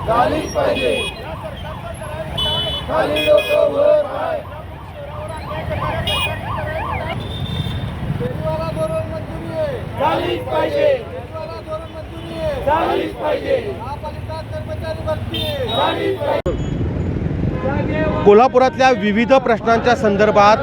झालीच पाहिजे. खाली डोकं वर पाय. फेरीवाला धोरण मंजुरी आहे. झालीच पाहिजे. फेरीवाला धोरण मंजुरी आहे. झालीच पाहिजे. महापालिका कर्मचारी भरती आहे. झालीच पाहिजे. कोल्हापुरातल्या विविध प्रश्नांच्या संदर्भात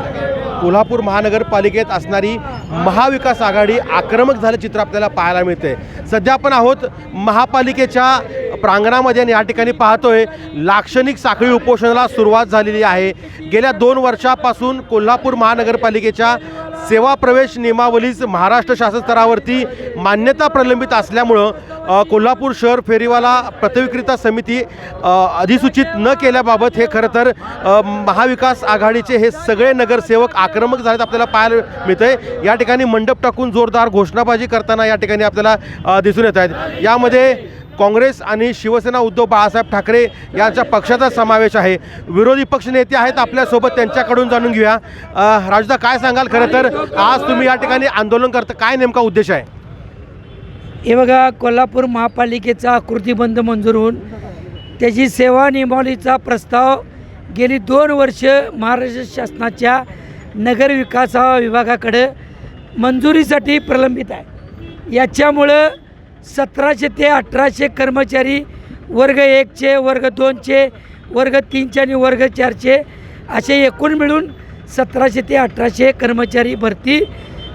कोल्हापूर महानगरपालिकेत असणारी महाविकास आघाडी आक्रमक झालं चित्र आपल्याला पाहायला मिळते. सध्या आपण आहोत महापालिकेच्या प्रांगणामध्ये आणि या ठिकाणी पाहतोय लाक्षणिक साखळी उपोषणाला सुरुवात झालेली आहे. गेल्या 2 वर्षापासून कोल्हापूर महानगरपालिकेच्या सेवा प्रवेश नियमावलीस महाराष्ट्र शासन स्तरावरती मान्यता प्रलंबित असल्यामुळं कोल्हापूर शहर फेरीवाला पतविक्रेता समिती अधिसूचित न केल्याबाबत हे खरं तर महाविकास आघाडीचे हे सगळे नगरसेवक आक्रमक झालेत आपल्याला पाहायला मिळतं आहे. या ठिकाणी मंडप टाकून जोरदार घोषणाबाजी करताना या ठिकाणी आपल्याला दिसून येत आहेत. यामध्ये काँग्रेस आणि शिवसेना उद्धव बाळासाहेब ठाकरे यांच्या पक्षाचा समावेश आहे. विरोधी पक्ष नेते आहेत आपल्यासोबत, त्यांच्याकडून जाणून घेऊया. राजदा, काय सांगाल? खरं तर आज तुम्ही या ठिकाणी आंदोलन करता, काय नेमका उद्देश आहे? हे बघा, कोल्हापूर महापालिकेचा आकृतीबंध मंजूर होऊन त्याची सेवा नियमावलीचा प्रस्ताव गेली 2 वर्ष महाराष्ट्र शासनाच्या नगरविकास विभागाकडे मंजुरीसाठी प्रलंबित आहे. याच्यामुळं 1700 ते 1800 कर्मचारी वर्ग 1चे, वर्ग 2चे, वर्ग 3चे आणि वर्ग 4चे असे एकूण मिळून 1700 ते 1800 कर्मचारी भरती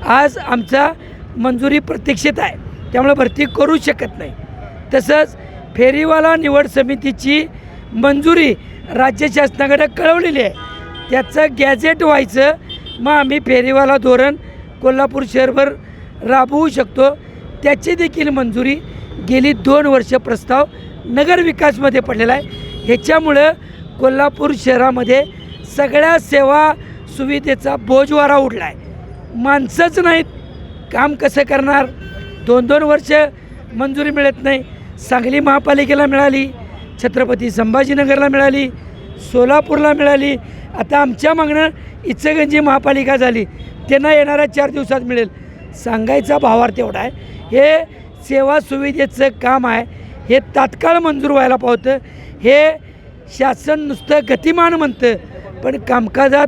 आज आमचा मंजुरी प्रतीक्षेत आहे. त्यामुळे भरती करू शकत नाही. तसंच फेरीवाला निवड समितीची मंजुरी राज्य शासनाकडे कळवलेली आहे. त्याचं गॅझेट व्हायचं, मग आम्ही फेरीवाला धोरण कोल्हापूर शहरभर राबवू शकतो. त्याची देखील मंजुरी गेली 2 वर्ष प्रस्ताव नगरविकासमध्ये पडलेला आहे. ह्याच्यामुळं कोल्हापूर शहरामध्ये सगळ्या सेवा सुविधेचा बोजवारा उडला आहे. माणसंच नाहीत, काम कसं करणार? 2-2 वर्ष मंजुरी मिळत नाही. सांगली महापालिकेला मिळाली, छत्रपती संभाजीनगरला मिळाली, सोलापूरला मिळाली. आता आमच्या मागणं इचलकरंजी महापालिका झाली, त्यांना येणाऱ्या 4 दिवसात मिळेल. सांगायचा भावार्थ एवढा आहे, हे सेवा सुविधेचं काम आहे, हे तात्काळ मंजूर व्हायला पावतं. हे शासन नुसतं गतिमान म्हणतं, पण कामकाजात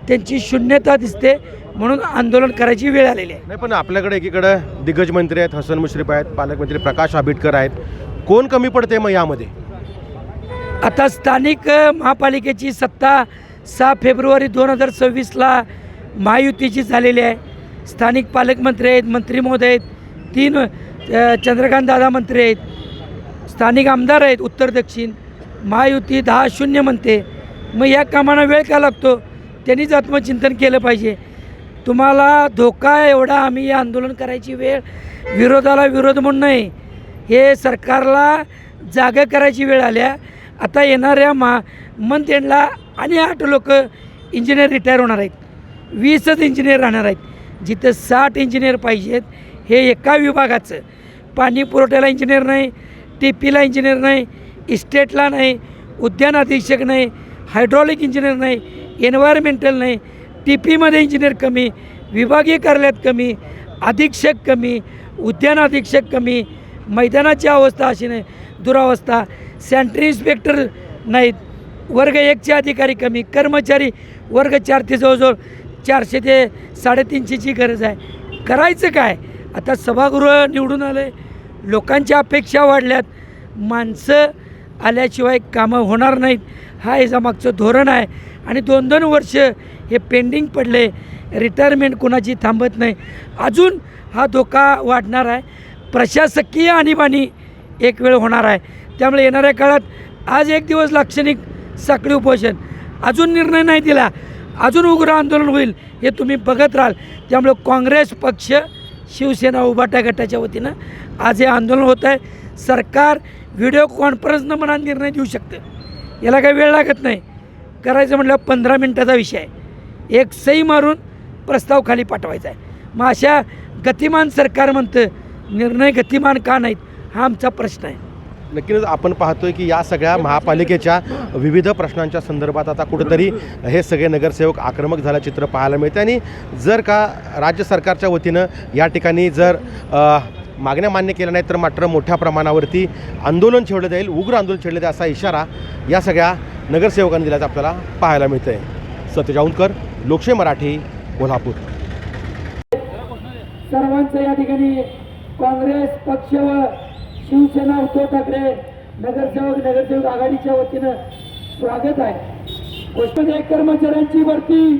त्यांची शून्यता दिसते. म्हणून आंदोलन करायची वेळ आलेली आहे. नाही, पण आपल्याकडे एकीकडे दिग्गज मंत्री आहेत, हसन मुश्रीफ आहेत, पालकमंत्री प्रकाश आंबेडकर आहेत. कोण कमी पडते मग यामध्ये? आता स्थानिक महापालिकेची सत्ता 6 फेब्रुवारी 2026ला महायुतीची झालेली आहे. स्थानिक पालकमंत्री आहेत, मंत्री महोदय आहेत, 3 चंद्रकांत दादा मंत्री आहेत, स्थानिक आमदार आहेत उत्तर दक्षिण. महायुती 10-0 म्हणते. मग या कामांना वेळ का लागतो? त्यांनीच आत्मचिंतन केलं पाहिजे. तुम्हाला धोका एवढा, आम्ही हे आंदोलन करायची वेळ विरोधाला विरोध म्हणून नाही, हे सरकारला जागा करायची वेळ आल्या. आता येणाऱ्या मंथ एंडला आणि 8 लोक इंजिनियर रिटायर होणार आहेत, 20च इंजिनियर राहणार आहेत. जिथं 60 इंजिनियर पाहिजेत. हे एका विभागाचं, पाणी पुरवठ्याला इंजिनियर नाही, TPला इंजिनियर नाही, इस्टेटला नाही, उद्यान अधीक्षक नाही, हायड्रॉलिक इंजिनियर नाही, एन्व्हायरमेंटल नाही, TPमध्ये इंजिनियर कमी, विभागीय कार्यालयात कमी, अधीक्षक कमी, उद्यान अधीक्षक कमी, मैदानाची अवस्था अशी नाही, दुरावस्था, सॅनिटरी इन्स्पेक्टर नाहीत, वर्ग 1चे अधिकारी कमी, कर्मचारी वर्ग 4 ते जवळजवळ 400 ते 350ची गरज आहे. करायचं काय? आता सभागृह निवडून आलं आहे, लोकांच्या अपेक्षा वाढल्यात, माणसं आल्याशिवाय कामं होणार नाहीत. हा याचा मागचं धोरण आहे. आणि 2-2 वर्ष हे पेंडिंग पडले, रिटायरमेंट कुणाची थांबत नाही. अजून हा धोका वाढणार आहे. प्रशासकीय आणीबाणी एक वेळ होणार आहे. त्यामुळे येणाऱ्या काळात आज 1 दिवस लाक्षणिक साखळी उपोषण, अजून निर्णय नाही दिला, अजून उग्र आंदोलन होईल, हे तुम्ही बघत राहाल. त्यामुळे काँग्रेस पक्ष, शिवसेना उभाटा गटाच्या वतीनं आज हे आंदोलन होत आहे. सरकार व्हिडिओ कॉन्फरन्सनं म्हणा निर्णय देऊ शकतं, याला काही वेळ लागत नाही. करायचं म्हटलं 15 मिनटाचा विषय आहे. एक सही मारून प्रस्ताव खाली पाठवायचा आहे. मग अशा गतिमान सरकार म्हणतं, निर्णय गतिमान का नाहीत हा आमचा प्रश्न आहे. नक्कीच आपण पाहतोय की या सगळ्या महापालिकेच्या विविध प्रश्नांच्या संदर्भात आता कुठंतरी हे सगळे नगरसेवक आक्रमक झालं चित्र पाहायला मिळते. आणि जर का राज्य सरकारच्या वतीनं या ठिकाणी जर मागण्या मान्य केल्या नाहीत तर मात्र मोठ्या प्रमाणावरती आंदोलन छेडलं जाईल, उग्र आंदोलन छेडलं जाईल असा इशारा या सगळ्या नगरसेवकांनी दिल्याचं आपल्याला पाहायला मिळतं आहे. सत्यज औंधकर, लोकशाही मराठी, कोल्हापूर. सर्वांचं या ठिकाणी काँग्रेस पक्ष व शिवसेना उद्धव ठाकरे नगरसेवक आघाडीच्या वतीनं स्वागत आहे. गोष्टीमध्ये कर्मचाऱ्यांची भरती,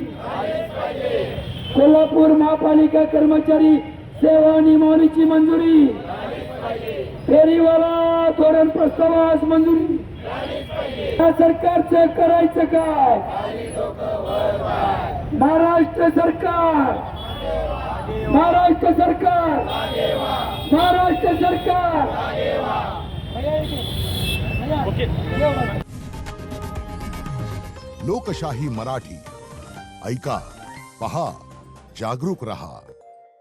कोल्हापूर महापालिका कर्मचारी सेवा नियमावलीची मंजुरी, फेरीवाला धोरण प्रस्तावास मंजुरी. या सरकारचं करायचं काय? महाराष्ट्र सरकार, महाराष्ट्र सरकार, महाराष्ट्र सरकार. लोकशाही मराठी ऐका, पहा, जागरूक रहा.